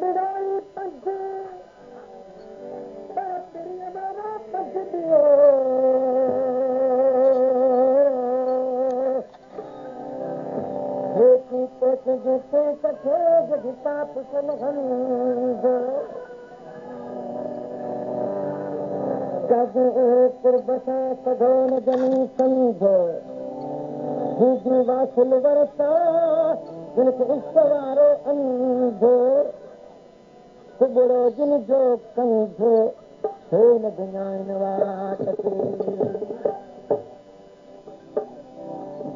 बिराई पंज पंज दियो कथे पाप कुर्बसा सघोन जनी सम्झ जी वासिल वरसा जिनखे इश्क वारो अंधो कुबड़ो जिन जो कंध हे न दुनियाइन वाट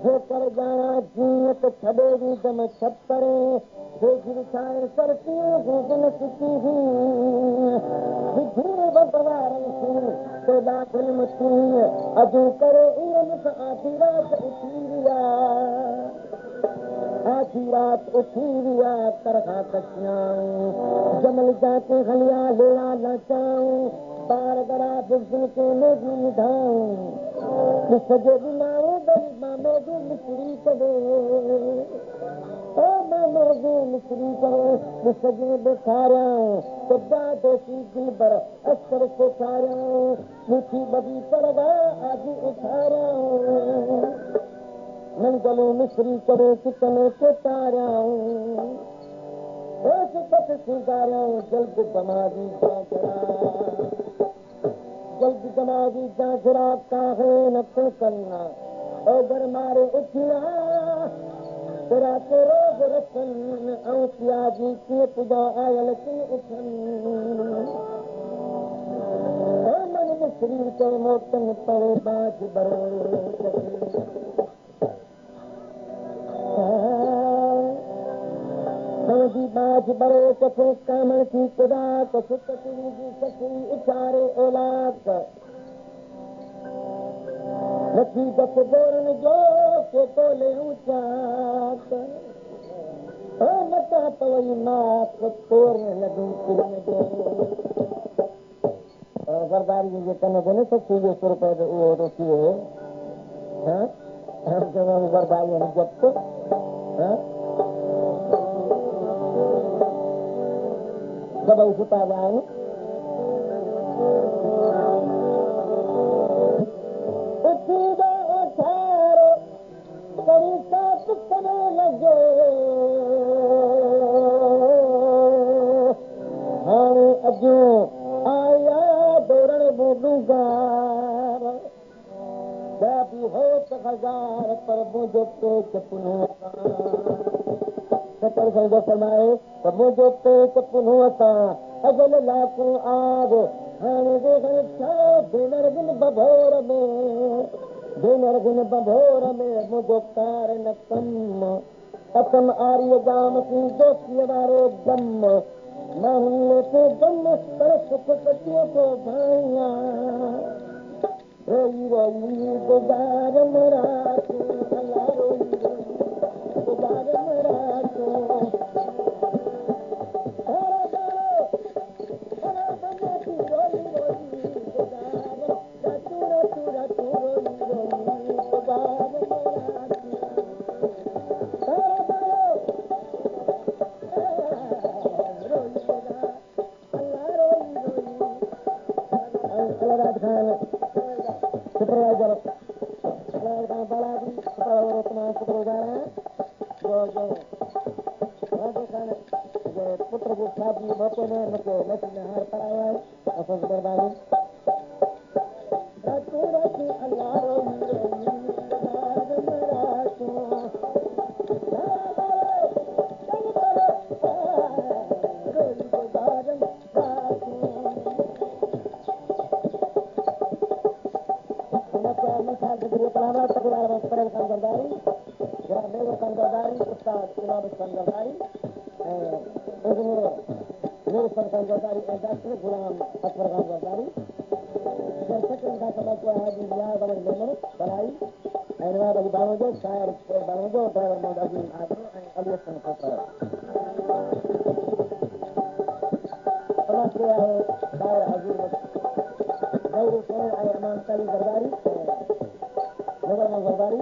जो कर जाना जीअं त छॾे बि दम छपरे बेगिर छाए सरतियूं गुजन सुठी धीर बदवारनि तो दाखिल मुठी अजू करे ईअं मूंखे आधी रात उठी विया तरखा कचियाऊं जमल जाके हलिया लेला नचाऊं बार गरा बुज़न के मेगी निधाऊं सजे बिनाऊं गरीबा मेगी मिसरी करे ओ मेगी मिसरी करे सजे बेखारियाऊं खुदा दोषी दिलबर असर सेखारियाऊं मुठी बदी परगा आदि उठारियाऊं मंगलू मिसरी करे कितने के तारियाऊं कट सिंगारियाऊं जल्द दमादी जांजरा काहे न तो करना ओगर मारे उठिया तेरा तो रोज रखन ऐं पियाजी कीअं तुझा आयल कीअं उठनि मन मिसरी के मोटन पवे बाज बरो बाज बड़े कथे कामण की खुदा कसुती सखी उचारे औलाद नथी गप गोरन जो के बोले ऊंचात ओ मता पवई मात तोरण लगी किरण जो सरदारी जे कने देने सखी जो ₹100 जो वो तो किए हां हम जब सरदारी ने जब हां सबई सुता जाए लॻो हाणे अॼु आया दौरण बुगार बि हो त हज़ार पर मुंहिंजो पेट पुनो फरमाए त मुंहिंजो पेट पुनो सां अजल लाकू आग हाणे भेनर बिन बभोर में मुंहिंजो कार न कम असम आर्य जाम की दोस्तीअ वारो गम माण्हुनि खे गम पर सुख कटियो थो भाइया रोई रोई गुज़ार मराठो अला रोई गुज़ार मराठो पुत्र को शादी बच्चे ने नसी में हार पड़ाया है बर्बादी गुलाम अकबर खान जरदारी बनाई बावजो शायर बावजो ड्राइवर मोहम्मद अजीम आदमी अली हसन खोखर समाज है शायर हजूर गौर हुसैन अमान ताली जरदारी नगर में जरदारी